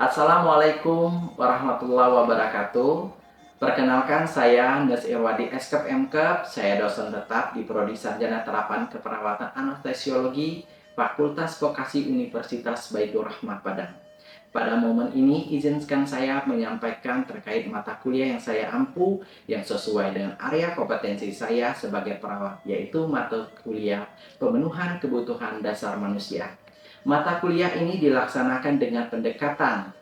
Assalamualaikum warahmatullahi wabarakatuh. Perkenalkan saya Andes Irwadi Eskep Mkep. Saya dosen tetap di Prodi Sarjana Terapan Keperawatan Anestesiologi Fakultas Vokasi Universitas Baitur Rahmat Padang. Pada momen ini izinkan saya menyampaikan terkait mata kuliah yang saya ampu yang sesuai dengan area kompetensi saya sebagai perawat, yaitu mata kuliah pemenuhan kebutuhan dasar manusia. Mata kuliah ini dilaksanakan dengan pendekatan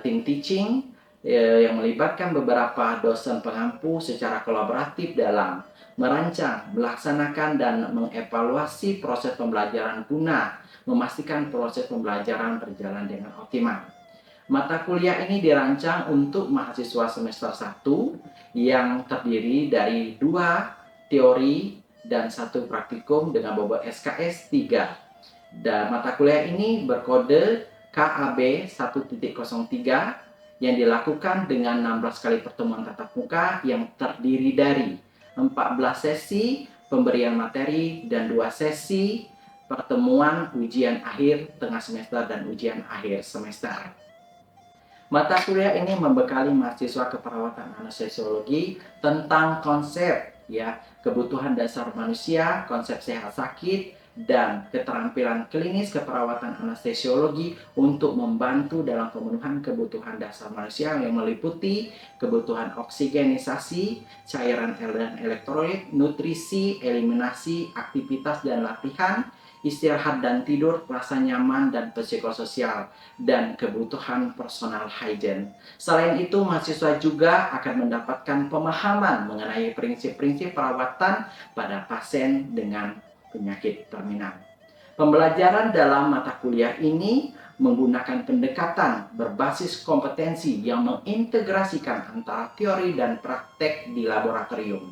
tim teaching yang melibatkan beberapa dosen pengampu secara kolaboratif dalam merancang, melaksanakan, dan mengevaluasi proses pembelajaran guna memastikan proses pembelajaran berjalan dengan optimal. Mata kuliah ini dirancang untuk mahasiswa semester 1 yang terdiri dari 2 teori dan 1 praktikum dengan bobot SKS 3. Dan mata kuliah ini berkode KAB 1.03 yang dilakukan dengan 16 kali pertemuan tatap muka yang terdiri dari 14 sesi pemberian materi dan 2 sesi pertemuan ujian akhir tengah semester dan ujian akhir semester. Mata kuliah ini membekali mahasiswa keperawatan anestesiologi tentang konsep kebutuhan dasar manusia, konsep sehat sakit, dan keterampilan klinis keperawatan anestesiologi untuk membantu dalam pemenuhan kebutuhan dasar manusia yang meliputi kebutuhan oksigenisasi, cairan dan elektrolit, nutrisi, eliminasi, aktivitas dan latihan, istirahat dan tidur, rasa nyaman dan psikososial, dan kebutuhan personal hygiene. Selain itu, mahasiswa juga akan mendapatkan pemahaman mengenai prinsip-prinsip perawatan pada pasien dengan penyakit terminal. Pembelajaran dalam mata kuliah ini menggunakan pendekatan berbasis kompetensi yang mengintegrasikan antara teori dan praktek di laboratorium.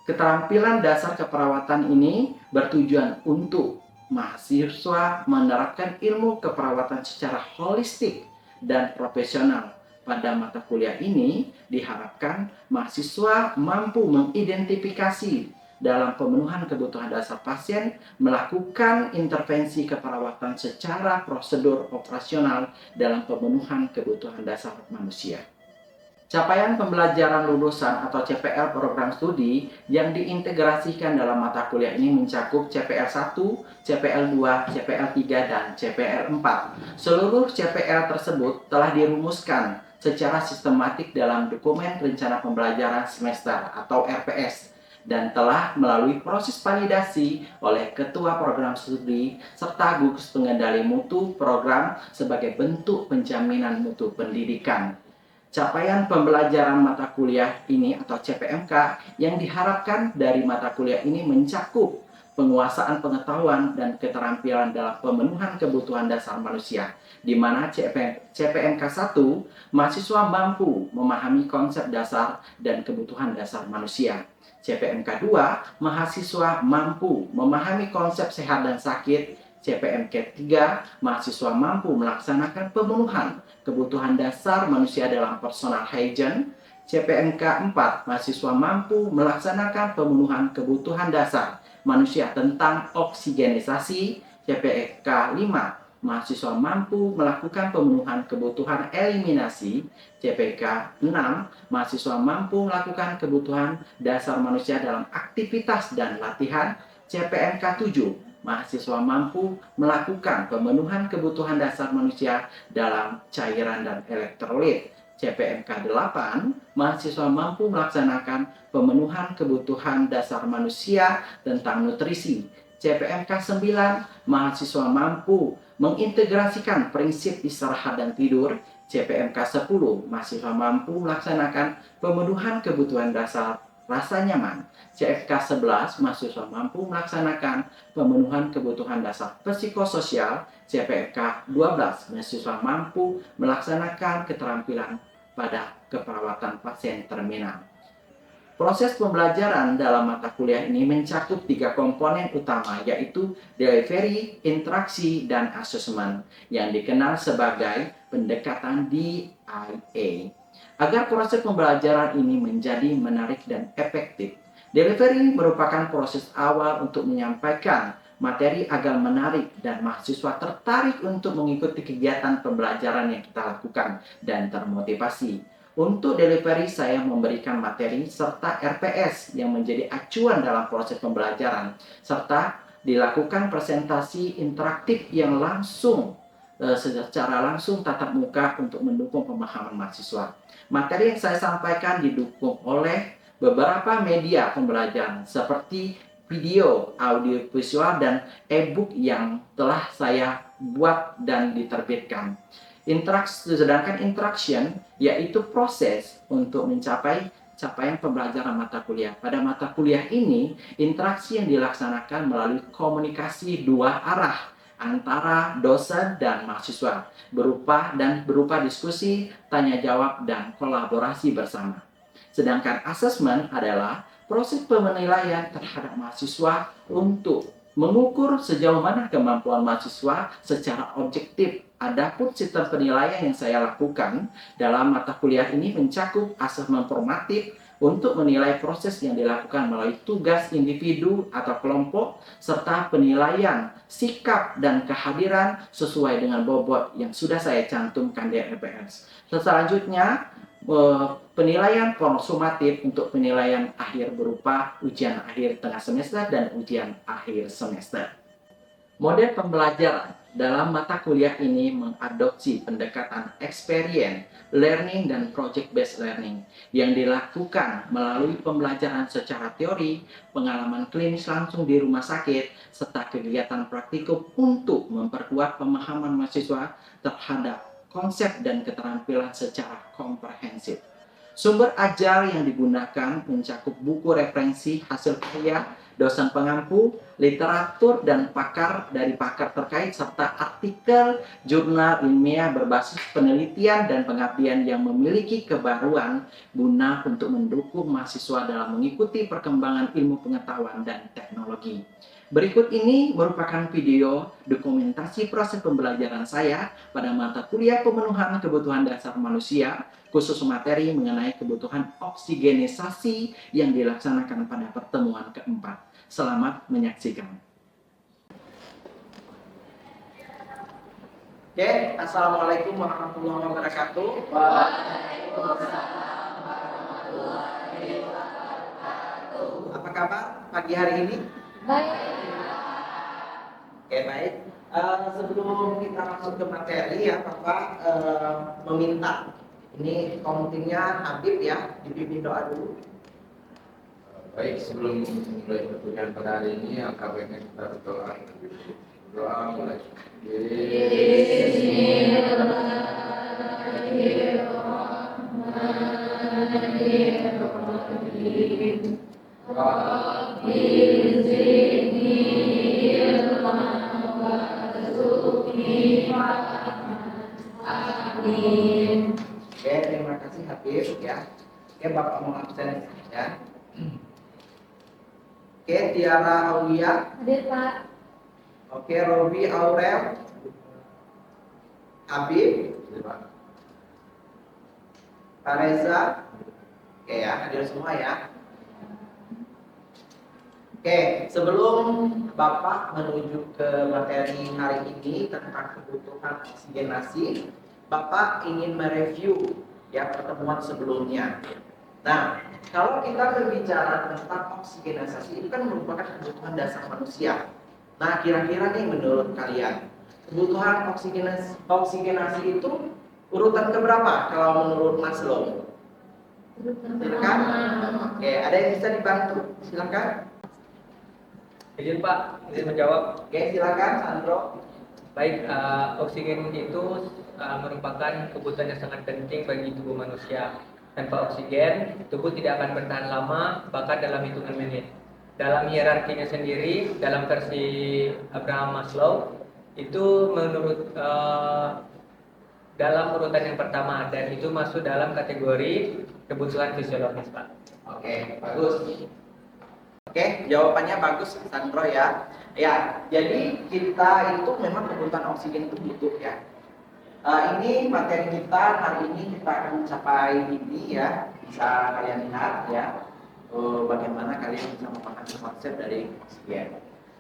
Keterampilan dasar keperawatan ini bertujuan untuk mahasiswa menerapkan ilmu keperawatan secara holistik dan profesional. Pada mata kuliah ini diharapkan mahasiswa mampu mengidentifikasi dalam pemenuhan kebutuhan dasar pasien, melakukan intervensi keperawatan secara prosedur operasional dalam pemenuhan kebutuhan dasar manusia. Capaian pembelajaran lulusan atau CPL program studi yang diintegrasikan dalam mata kuliah ini mencakup CPL 1, CPL 2, CPL 3, dan CPL 4. Seluruh CPL tersebut telah dirumuskan secara sistematik dalam dokumen rencana pembelajaran semester atau RPS dan telah melalui proses validasi oleh Ketua Program Studi serta gugus pengendali mutu program sebagai bentuk penjaminan mutu pendidikan. Capaian pembelajaran mata kuliah ini atau CPMK yang diharapkan dari mata kuliah ini mencakup penguasaan pengetahuan dan keterampilan dalam pemenuhan kebutuhan dasar manusia, di mana CPMK 1 mahasiswa mampu memahami konsep dasar dan kebutuhan dasar manusia. CPMK 2 mahasiswa mampu memahami konsep sehat dan sakit. CPMK 3 mahasiswa mampu melaksanakan pemenuhan kebutuhan dasar manusia dalam personal hygiene. CPMK 4 mahasiswa mampu melaksanakan pemenuhan kebutuhan dasar manusia tentang oksigenisasi. CPMK 5 mahasiswa mampu melakukan pemenuhan kebutuhan eliminasi. CPK 6 mahasiswa mampu melakukan kebutuhan dasar manusia dalam aktivitas dan latihan. CPMK 7 mahasiswa mampu melakukan pemenuhan kebutuhan dasar manusia dalam cairan dan elektrolit. CPMK 8 mahasiswa mampu melaksanakan pemenuhan kebutuhan dasar manusia tentang nutrisi. CPMK 9 mahasiswa mampu mengintegrasikan prinsip istirahat dan tidur. CPMK 10 mahasiswa mampu melaksanakan pemenuhan kebutuhan dasar rasa nyaman. CFK 11 mahasiswa mampu melaksanakan pemenuhan kebutuhan dasar psikososial. CPK 12 mahasiswa mampu melaksanakan keterampilan pada keperawatan pasien terminal. Proses pembelajaran dalam mata kuliah ini mencakup 3 komponen utama, yaitu delivery, interaksi, dan asesmen yang dikenal sebagai pendekatan DIA. Agar proses pembelajaran ini menjadi menarik dan efektif, delivery merupakan proses awal untuk menyampaikan materi agar menarik dan mahasiswa tertarik untuk mengikuti kegiatan pembelajaran yang kita lakukan dan termotivasi. Untuk delivery, saya memberikan materi serta RPS yang menjadi acuan dalam proses pembelajaran, serta dilakukan presentasi interaktif yang langsung secara langsung tatap muka untuk mendukung pemahaman mahasiswa. Materi yang saya sampaikan didukung oleh beberapa media pembelajaran seperti video, audio visual, dan e-book yang telah saya buat dan diterbitkan. Sedangkan interaction yaitu proses untuk mencapai capaian pembelajaran mata kuliah. Pada mata kuliah ini, interaksi yang dilaksanakan melalui komunikasi dua arah antara dosen dan mahasiswa berupa diskusi, tanya jawab, dan kolaborasi bersama. Sedangkan assessment adalah proses penilaian terhadap mahasiswa untuk mengukur sejauh mana kemampuan mahasiswa secara objektif. Adapun sistem penilaian yang saya lakukan dalam mata kuliah ini mencakup asesmen formatif untuk menilai proses yang dilakukan melalui tugas individu atau kelompok, serta penilaian sikap dan kehadiran sesuai dengan bobot yang sudah saya cantumkan di RPS. Selanjutnya, penilaian formatif untuk penilaian akhir berupa ujian akhir tengah semester dan ujian akhir semester. Model pembelajaran dalam mata kuliah ini mengadopsi pendekatan experience learning dan project-based learning yang dilakukan melalui pembelajaran secara teori, pengalaman klinis langsung di rumah sakit, serta kegiatan praktikum untuk memperkuat pemahaman mahasiswa terhadap konsep dan keterampilan secara komprehensif. Sumber ajar yang digunakan mencakup buku referensi, hasil karya, dosen pengampu, literatur dan pakar terkait, serta artikel jurnal ilmiah berbasis penelitian dan pengabdian yang memiliki kebaruan guna untuk mendukung mahasiswa dalam mengikuti perkembangan ilmu pengetahuan dan teknologi. Berikut ini merupakan video dokumentasi proses pembelajaran saya pada mata kuliah pemenuhan kebutuhan dasar manusia, khusus materi mengenai kebutuhan oksigenisasi yang dilaksanakan pada pertemuan keempat. Selamat menyaksikan. Oke, Assalamualaikum warahmatullahi wabarakatuh. Waalaikumsalam warahmatullahi wabarakatuh. Apa kabar pagi hari ini? Baik. Oke, baik. Sebelum kita masuk ke materi ya, Bapak meminta ini komitinya Habib ya, dipimpin doa dulu. Baik, sebelum mulai perkuliahan pada hari ini, alangkah baiknya kita berdoa. Doa mulai. Oke, terima kasih Habib ya. Oke, Bapak mau absen ya. Oke, Tiara Aulia. Hadir, Pak. Oke, Robi Aurel. Habib. Pak Reza. Oke ya, hadir semua ya. Oke, sebelum Bapak menuju ke materi hari ini tentang kebutuhan oksigenasi, Bapak ingin mereview ya pertemuan sebelumnya. Nah, kalau kita berbicara tentang oksigenasi, itu kan merupakan kebutuhan dasar manusia. Nah, kira-kira nih menurut kalian, kebutuhan oksigenasi itu urutan keberapa kalau menurut Maslow? Silakan. Oke, ada yang bisa dibantu? Silakan. Izin Pak, izin menjawab. Oke, silakan Sandro. Baik, oksigen itu merupakan kebutuhan yang sangat penting bagi tubuh manusia. Tanpa oksigen, tubuh tidak akan bertahan lama, bahkan dalam hitungan menit. Dalam hierarkinya sendiri, dalam versi Abraham Maslow, itu menurut dalam urutan yang pertama, dan itu masuk dalam kategori kebutuhan fisiologis, Pak. Oke, bagus. Oke, jawabannya bagus Sandro ya. Ya, jadi kita itu memang kebutuhan oksigen itu butuh ya. Ini materi kita hari ini kita akan mencapai ini ya, bisa kalian lihat ya, bagaimana kalian bisa memahami konsep dari oksigen.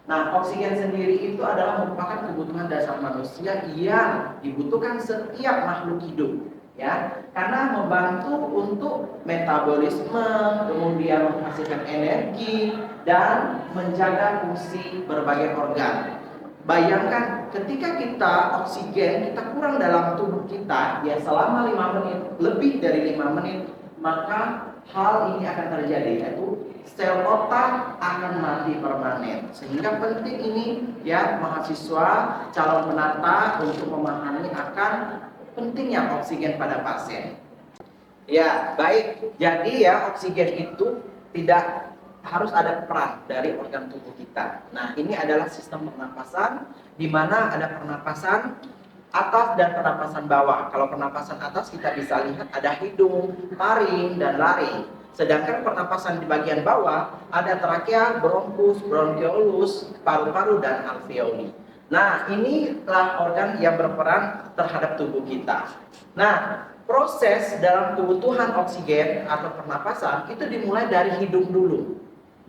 Nah, oksigen sendiri itu adalah merupakan kebutuhan dasar manusia yang dibutuhkan setiap makhluk hidup, ya, karena membantu untuk metabolisme, kemudian menghasilkan energi dan menjaga fungsi berbagai organ. Bayangkan ketika kita oksigen kita kurang dalam tubuh kita ya selama 5 menit, lebih dari 5 menit, maka hal ini akan terjadi, yaitu sel otak akan mati permanen. Sehingga penting ini ya mahasiswa calon penata untuk memahami akan pentingnya oksigen pada pasien. Ya, baik. Jadi ya oksigen itu tidak harus ada peran dari organ tubuh kita. Nah, ini adalah sistem pernapasan di mana ada pernapasan atas dan pernapasan bawah. Kalau pernapasan atas kita bisa lihat ada hidung, taring, dan laring. Sedangkan pernapasan di bagian bawah ada trakea, bronkus, bronkiolus, paru-paru, dan alveoli. Nah, inilah organ yang berperan terhadap tubuh kita. Nah, proses dalam kebutuhan oksigen atau pernapasan itu dimulai dari hidung dulu.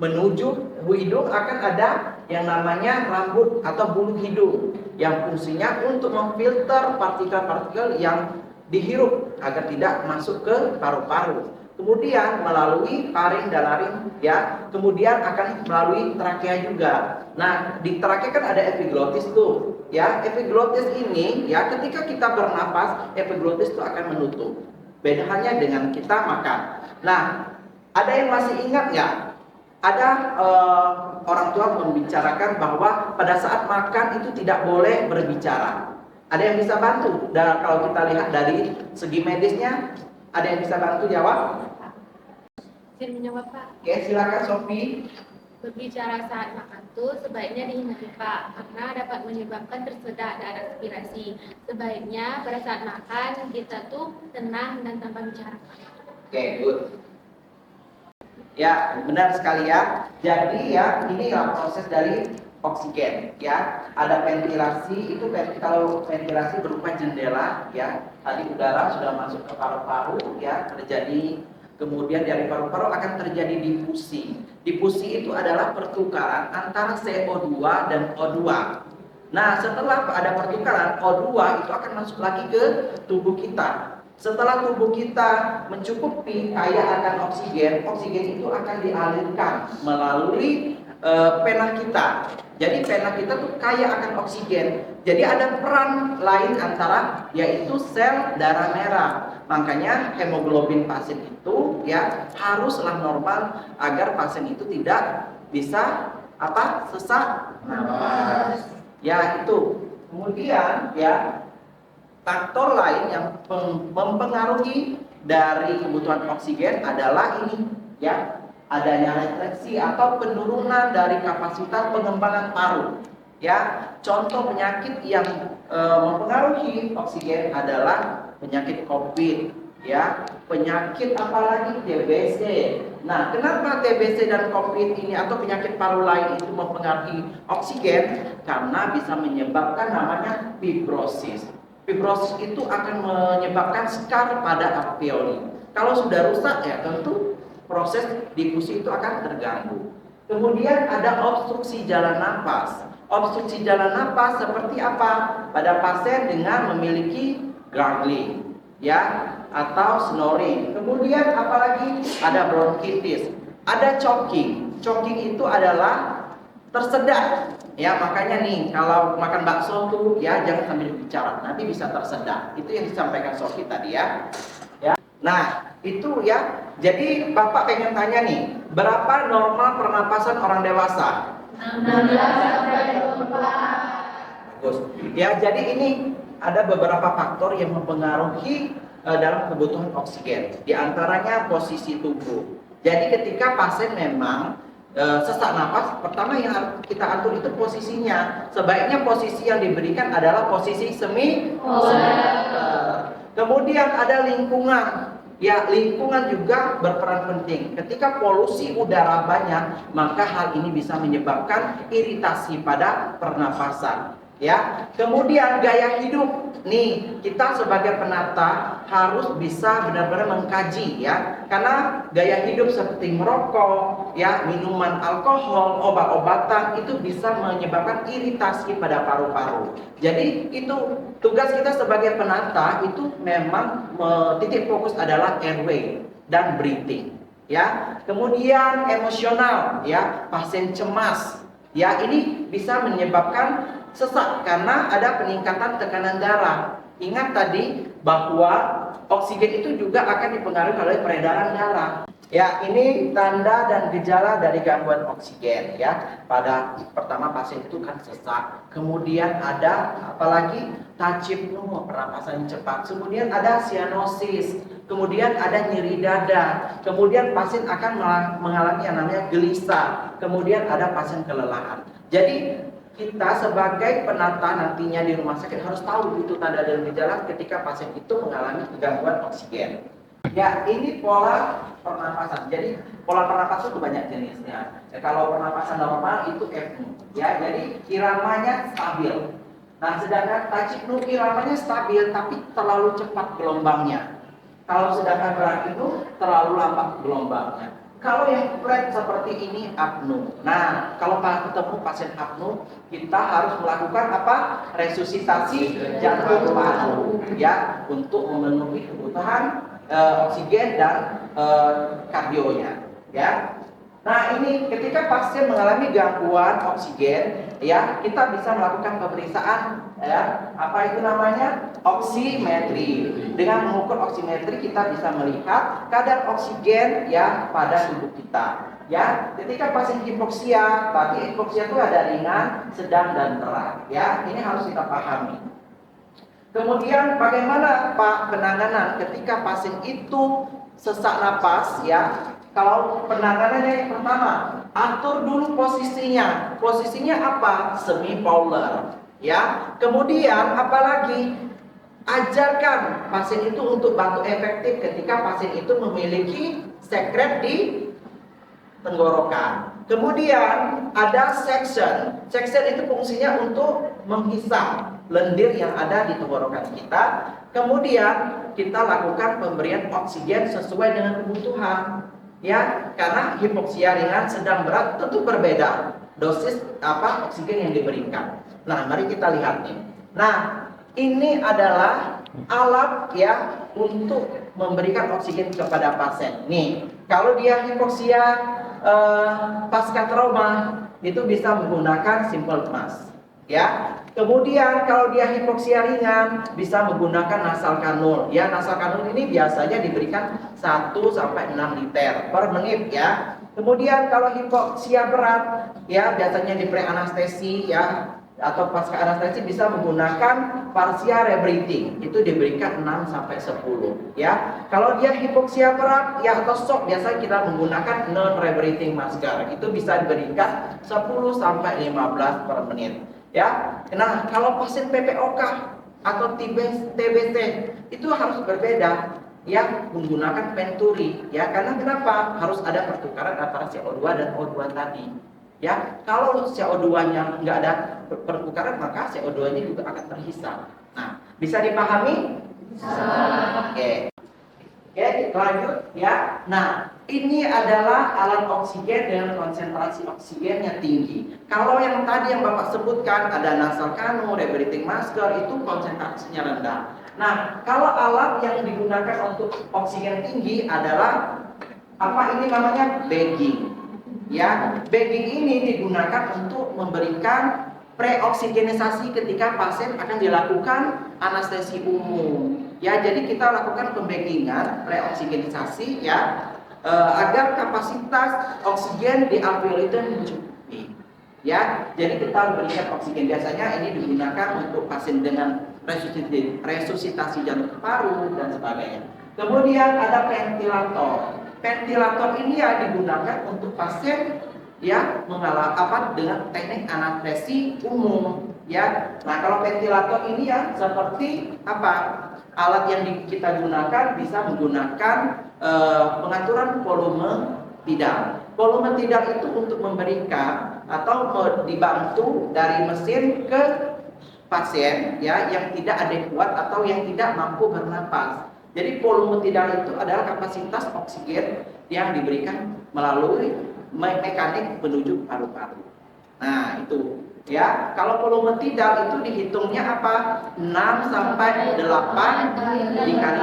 Menuju hidung akan ada yang namanya rambut atau bulu hidung yang fungsinya untuk memfilter partikel-partikel yang dihirup agar tidak masuk ke paru-paru. Kemudian melalui taring dan laring ya, kemudian akan melalui trakea juga. Nah, di trakea kan ada epiglotis tuh, ya. Epiglotis ini ya ketika kita bernapas, epiglotis itu akan menutup. Beda halnya dengan kita makan. Nah, ada yang masih ingat nggak? Ada orang tua membicarakan bahwa pada saat makan itu tidak boleh berbicara. Ada yang bisa bantu? Dan kalau kita lihat dari segi medisnya, ada yang bisa bantu jawab? Izin menjawab, Pak. Oke, silakan Sofi. Berbicara saat makan tuh sebaiknya dihindari, Pak, karena dapat menyebabkan tersedak dan aspirasi. Sebaiknya pada saat makan kita tuh tenang dan tanpa bicara. Oke, good. Ya, benar sekali ya. Jadi ya, inilah proses dari oksigen ya. Ada ventilasi, itu kalau ventilasi berupa jendela ya. Tadi udara sudah masuk ke paru-paru ya, terjadi. Kemudian dari paru-paru akan terjadi difusi. Difusi itu adalah pertukaran antara CO2 dan O2. Nah, setelah ada pertukaran, O2 itu akan masuk lagi ke tubuh kita. Setelah tubuh kita mencukupi kaya akan oksigen, oksigen itu akan dialirkan melalui pena kita. Jadi pena kita tuh kaya akan oksigen. Jadi ada peran lain antara yaitu sel darah merah. Makanya hemoglobin pasien itu ya haruslah normal agar pasien itu tidak bisa sesak napas. Ya itu. Kemudian ya faktor lain yang mempengaruhi dari kebutuhan oksigen adalah ini ya, adanya refleksi atau penurunan dari kapasitas pengembangan paru. Ya, contoh penyakit yang mempengaruhi oksigen adalah penyakit COVID, ya, penyakit apalagi TBC. Nah, kenapa TBC dan COVID ini atau penyakit paru lain itu mempengaruhi oksigen? Karena bisa menyebabkan namanya fibrosis. Fibrosis itu akan menyebabkan skar pada alveoli. Kalau sudah rusak ya tentu proses difusi itu akan terganggu. Kemudian ada obstruksi jalan napas. Obstruksi jalan napas seperti apa? Pada pasien dengan memiliki gargling, ya, atau snoring. Kemudian apalagi ada bronkitis, ada choking. Choking itu adalah tersedak. Ya, makanya nih kalau makan bakso tuh ya jangan sambil bicara, nanti bisa tersedak. Itu yang disampaikan Sofi tadi ya. Ya. Nah, itu ya. Jadi Bapak pengen tanya nih, berapa normal pernapasan orang dewasa? 16-24. Bagus. Ya, jadi ini ada beberapa faktor yang mempengaruhi dalam kebutuhan oksigen. Di antaranya posisi tubuh. Jadi ketika pasien memang sesak napas, pertama yang harus kita atur itu posisinya. Sebaiknya posisi yang diberikan adalah posisi semi. Kemudian ada lingkungan. Ya, lingkungan juga berperan penting. Ketika polusi udara banyak, maka hal ini bisa menyebabkan iritasi pada pernapasan. Ya, kemudian gaya hidup. Nih, kita sebagai penata harus bisa benar-benar mengkaji ya. Karena gaya hidup seperti merokok, ya, minuman alkohol, obat-obatan itu bisa menyebabkan iritasi pada paru-paru. Jadi itu tugas kita sebagai penata itu memang titik fokus adalah airway dan breathing. Ya, kemudian emosional, ya, pasien cemas, ya, ini bisa menyebabkan sesak karena ada peningkatan tekanan darah. Ingat tadi bahwa oksigen itu juga akan dipengaruhi oleh peredaran darah. Ya, ini tanda dan gejala dari gangguan oksigen ya. Pada pertama pasien itu kan sesak, kemudian ada apalagi tachypnea, pernapasan cepat, kemudian ada cyanosis, kemudian ada nyeri dada, kemudian pasien akan mengalami yang namanya gelisah, kemudian ada pasien kelelahan. Jadi kita sebagai penata nantinya di rumah sakit harus tahu itu tanda dan gejala ketika pasien itu mengalami gangguan oksigen. Ya, ini pola pernapasan. Jadi pola pernapasan itu banyak jenisnya. Ya, kalau pernapasan normal itu apnea, ya, jadi iramanya stabil. Nah, sedangkan tachypnea iramanya stabil tapi terlalu cepat gelombangnya. Kalau sedangkan berat itu terlalu lambat gelombangnya. Kalau yang flat seperti ini apnea. Nah, kalau ketemu pasien apnea, kita harus melakukan apa? Resusitasi jantung paru, ya, untuk memenuhi kebutuhan oksigen dan kardionya, ya. Nah, ini ketika pasien mengalami gangguan oksigen, ya, kita bisa melakukan pemeriksaan, ya, apa itu namanya? Oksimetri. Dengan mengukur oksimetri kita bisa melihat kadar oksigen ya pada tubuh kita. Ya, ketika pasien hipoksia, berarti hipoksia itu ada ringan, sedang dan berat. Ya, ini harus kita pahami. Kemudian bagaimana Pak penanganan ketika pasien itu sesak napas ya? Kalau penanganannya yang pertama, atur dulu posisinya. Posisinya apa? Semi polar, ya. Kemudian apalagi? Ajarkan pasien itu untuk bantu efektif ketika pasien itu memiliki sekret di tenggorokan. Kemudian ada section. Section itu fungsinya untuk menghisap lendir yang ada di tenggorokan kita. Kemudian kita lakukan pemberian oksigen sesuai dengan kebutuhan. Ya, karena hipoksia ringan, sedang, berat tentu berbeda dosis oksigen yang diberikan. Nah, mari kita lihat nih. Nah, ini adalah alat ya untuk memberikan oksigen kepada pasien. Nih, kalau dia hipoksia pasca trauma itu bisa menggunakan simple mask. Ya. Kemudian kalau dia hipoksia ringan bisa menggunakan nasal kanul. Ya, nasal kanul ini biasanya diberikan 1 sampai 6 liter per menit ya. Kemudian kalau hipoksia berat ya biasanya di pre-anestesi ya atau pasca anestesi bisa menggunakan partial rebreathing. Itu diberikan 6 sampai 10 ya. Kalau dia hipoksia berat ya atau shock biasanya kita menggunakan non rebreathing masker. Itu bisa diberikan 10 sampai 15 per menit. Ya, nah kalau pasien PPOK atau TBC itu harus berbeda, ya menggunakan Venturi, ya karena kenapa? Harus ada pertukaran antara CO2 dan O2 tadi, ya kalau CO2-nya nggak ada pertukaran maka CO2-nya juga akan terhisap. Nah, bisa dipahami? Oke. Oke, lanjut ya. Nah, ini adalah alat oksigen dengan konsentrasi oksigennya tinggi. Kalau yang tadi yang Bapak sebutkan ada nasal kanul, rebreathing masker itu konsentrasinya rendah. Nah, kalau alat yang digunakan untuk oksigen tinggi adalah apa ini namanya bagging. Ya, bagging ini digunakan untuk memberikan preoksigenisasi ketika pasien akan dilakukan anestesi umum. Ya, jadi kita lakukan pembaggingan preoksigenisasi ya agar kapasitas oksigen di alveoli itu mencukupi. Ya, jadi kita berikan oksigen biasanya ini digunakan untuk pasien dengan resusitasi jantung paru dan sebagainya. Kemudian ada ventilator. Ventilator ini ya digunakan untuk pasien ya mengalami dengan teknik anestesi umum ya. Nah, kalau ventilator ini ya seperti apa? Alat yang kita gunakan bisa menggunakan pengaturan volume tidal. Volume tidal itu untuk memberikan atau dibantu dari mesin ke pasien ya yang tidak adekuat atau yang tidak mampu bernapas. Jadi volume tidal itu adalah kapasitas oksigen yang diberikan melalui mekanik menuju paru-paru. Nah, itu ya. Kalau volume tidal itu dihitungnya apa? 6 sampai 8 dikali dengan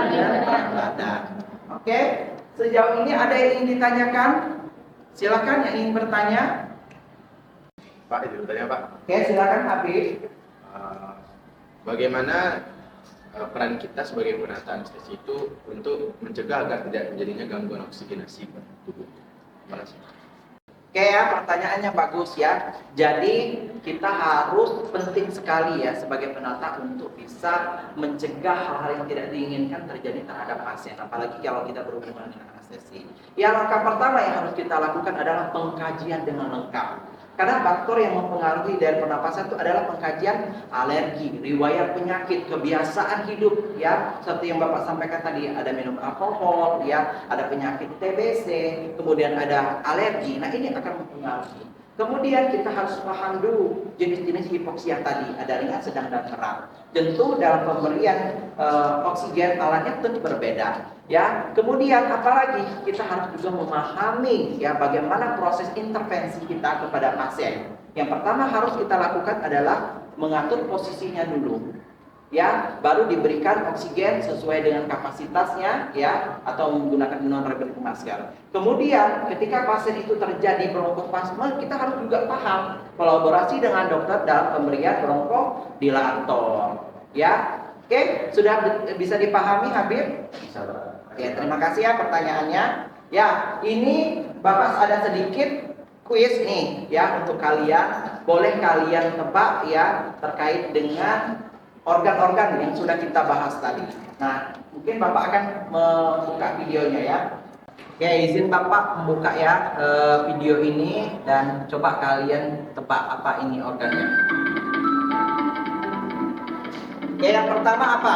berat badan. Oke? Sejauh ini ada yang ingin ditanyakan? Silakan yang ingin bertanya. Pak, itu bertanya Pak. Oke, silakan Habib. Bagaimana peran kita sebagai penata anestesi itu untuk mencegah agar tidak terjadinya gangguan oksigenasi pada tubuh? Terima kasih. Oke ya, pertanyaannya bagus ya. Jadi kita harus penting sekali ya sebagai penata untuk bisa mencegah hal-hal yang tidak diinginkan terjadi terhadap pasien. Apalagi kalau kita berhubungan dengan anestesi. Yang langkah pertama yang harus kita lakukan adalah pengkajian dengan lengkap. Karena faktor yang mempengaruhi dari pernapasan itu adalah pengkajian alergi, riwayat penyakit, kebiasaan hidup ya. Seperti yang Bapak sampaikan tadi, ada minum alkohol ya, ada penyakit TBC, kemudian ada alergi. Nah, ini akan mempengaruhi. Kemudian kita harus paham dulu jenis-jenis hipoksia tadi, ada ringan, sedang, dan berat. Tentu dalam pemberian oksigen alatnya tentu berbeda. Ya, kemudian apalagi kita harus juga memahami ya bagaimana proses intervensi kita kepada pasien. Yang pertama harus kita lakukan adalah mengatur posisinya dulu. Ya, baru diberikan oksigen sesuai dengan kapasitasnya ya atau menggunakan non-rebel masker. Kemudian ketika pasien itu terjadi bronkospasme, kita harus juga paham kolaborasi dengan dokter dalam pemberian bronkodilator. Ya. Oke, sudah bisa dipahami Habib? Bisa Pak. Ya, terima kasih ya pertanyaannya. Ya, ini Bapak ada sedikit kuis nih ya untuk kalian. Boleh kalian tebak ya terkait dengan organ-organ yang sudah kita bahas tadi. Nah, mungkin Bapak akan membuka videonya ya. Oke, izin Bapak membuka ya video ini dan coba kalian tebak apa ini organnya. Oke, yang pertama apa?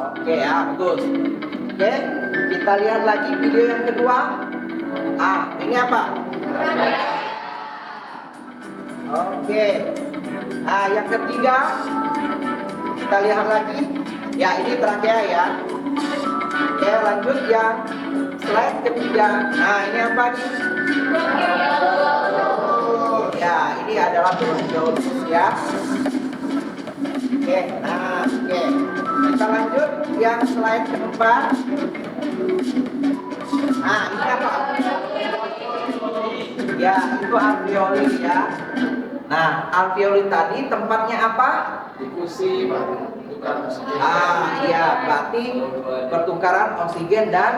Oke ya, bagus. Oke, kita lihat lagi video yang kedua. Ini apa? Oke. Yang ketiga, kita lihat lagi. Ya, ini terakhir ya. Oke, lanjut yang slide ketiga. Nah, ini apa nih? Ya, ini adalah bronkiolitis ya. Oke, oke. Kita lanjut yang slide keempat. Ini apa? Ya, itu alveoli ya. Nah, alveoli tadi tempatnya apa? Difusi, Pak. Pertukaran oksigen. Iya, berarti pertukaran oksigen dan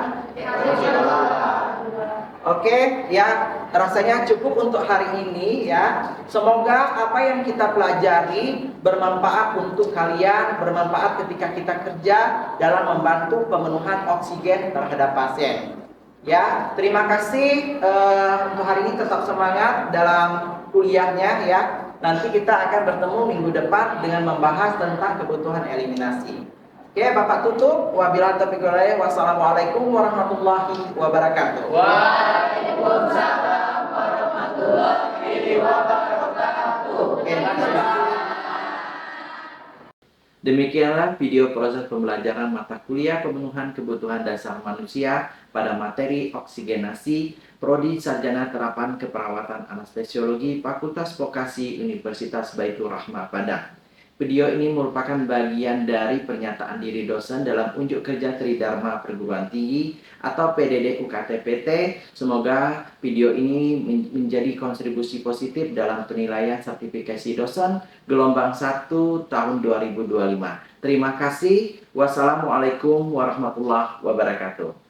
Oke, ya rasanya cukup untuk hari ini ya. Semoga apa yang kita pelajari bermanfaat untuk kalian, bermanfaat ketika kita kerja dalam membantu pemenuhan oksigen terhadap pasien. Ya, terima kasih untuk hari ini tetap semangat dalam kuliahnya ya. Nanti kita akan bertemu minggu depan dengan membahas tentang kebutuhan eliminasi. Oke, Bapak tutup. Wabillahi taufiq wal hidayah. Wassalamualaikum warahmatullahi wabarakatuh. Waalaikumsalam warahmatullahi wabarakatuh. Oke, demikianlah video proses pembelajaran mata kuliah pemenuhan kebutuhan dasar manusia pada materi oksigenasi Prodi Sarjana Terapan Keperawatan Anestesiologi Fakultas Vokasi Universitas Baitur Rahmah Padang. Video ini merupakan bagian dari pernyataan diri dosen dalam unjuk kerja Tridharma Perguruan Tinggi atau PDD UKT-PT. Semoga video ini menjadi kontribusi positif dalam penilaian sertifikasi dosen gelombang 1 tahun 2025. Terima kasih. Wassalamualaikum warahmatullahi wabarakatuh.